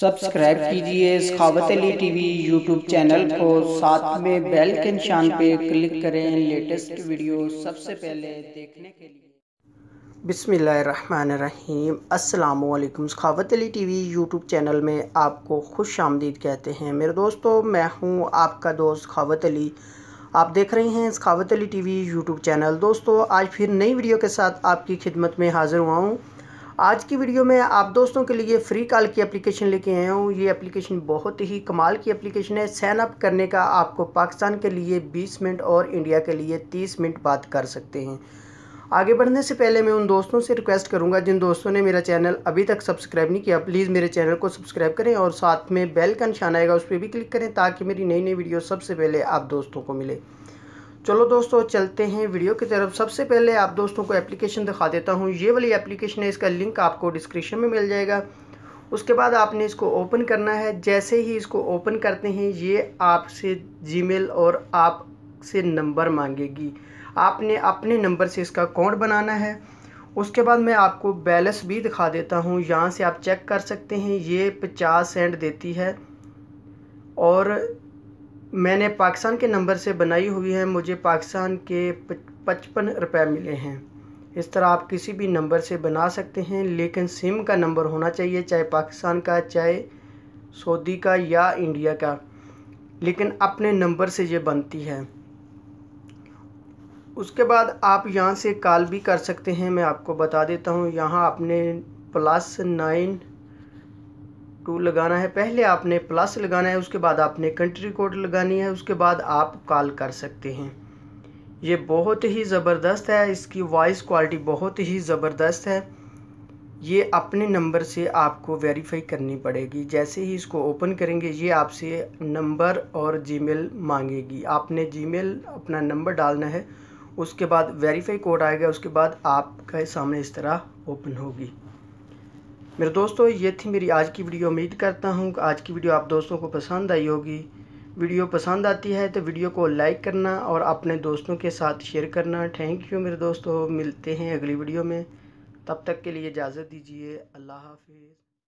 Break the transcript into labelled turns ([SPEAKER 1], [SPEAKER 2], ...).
[SPEAKER 1] Subscribe कीजिए सखावत Ali TV YouTube channel को, साथ में बेल के निशान पे क्लिक करें लेटेस्ट वीडियो सबसे पहले देखने के लिए। बिस्मिल्लाहिर्रहमानिर्रहीम। अस्सलाम वालेकुम। सखावत अली टीवी यूट्यूब चैनल में आपको खुश आमदीद कहते हैं। मेरे दोस्तों, मैं हूं आपका दोस्त सखावत अली। आप देख रहे हैं सखावत अली टीवी यूट्यूब चैनल। दोस्तों, आज फिर नई वीडियो के साथ आपकी खिदमत में हाज़िर हुआ हूँ। आज की वीडियो में आप दोस्तों के लिए फ्री कॉल की एप्लीकेशन लेके आया हूँ। ये एप्लीकेशन बहुत ही कमाल की एप्लीकेशन है। साइन अप करने का आपको पाकिस्तान के लिए 20 मिनट और इंडिया के लिए 30 मिनट बात कर सकते हैं। आगे बढ़ने से पहले मैं उन दोस्तों से रिक्वेस्ट करूंगा जिन दोस्तों ने मेरा चैनल अभी तक सब्सक्राइब नहीं किया, प्लीज़ मेरे चैनल को सब्सक्राइब करें और साथ में बेल का निशान आएगा उस पर भी क्लिक करें ताकि मेरी नई नई वीडियो सबसे पहले आप दोस्तों को मिले। चलो दोस्तों, चलते हैं वीडियो की तरफ। सबसे पहले आप दोस्तों को एप्लीकेशन दिखा देता हूँ। ये वाली एप्लीकेशन है, इसका लिंक आपको डिस्क्रिप्शन में मिल जाएगा। उसके बाद आपने इसको ओपन करना है। जैसे ही इसको ओपन करते हैं, ये आपसे जीमेल और आपसे नंबर मांगेगी। आपने अपने नंबर से इसका अकाउंट बनाना है। उसके बाद मैं आपको बैलेंस भी दिखा देता हूँ, यहाँ से आप चेक कर सकते हैं। ये 50 सेंट देती है और मैंने पाकिस्तान के नंबर से बनाई हुई है। मुझे पाकिस्तान के 55 रुपये मिले हैं। इस तरह आप किसी भी नंबर से बना सकते हैं, लेकिन सिम का नंबर होना चाहिए, चाहे पाकिस्तान का, चाहे सऊदी का या इंडिया का, लेकिन अपने नंबर से ये बनती है। उसके बाद आप यहाँ से कॉल भी कर सकते हैं। मैं आपको बता देता हूँ, यहाँ आपने +92 लगाना है। पहले आपने प्लस लगाना है, उसके बाद आपने कंट्री कोड लगानी है, उसके बाद आप कॉल कर सकते हैं। ये बहुत ही ज़बरदस्त है, इसकी वॉइस क्वालिटी बहुत ही ज़बरदस्त है। ये अपने नंबर से आपको वेरीफाई करनी पड़ेगी। जैसे ही इसको ओपन करेंगे, ये आपसे नंबर और जीमेल मांगेगी। आपने जीमेल अपना नंबर डालना है, उसके बाद वेरीफाई कोड आएगा, उसके बाद आपके सामने इस तरह ओपन होगी। मेरे दोस्तों, ये थी मेरी आज की वीडियो। उम्मीद करता हूँ कि आज की वीडियो आप दोस्तों को पसंद आई होगी। वीडियो पसंद आती है तो वीडियो को लाइक करना और अपने दोस्तों के साथ शेयर करना। थैंक यू मेरे दोस्तों, मिलते हैं अगली वीडियो में। तब तक के लिए इजाज़त दीजिए। अल्लाह हाफिज़।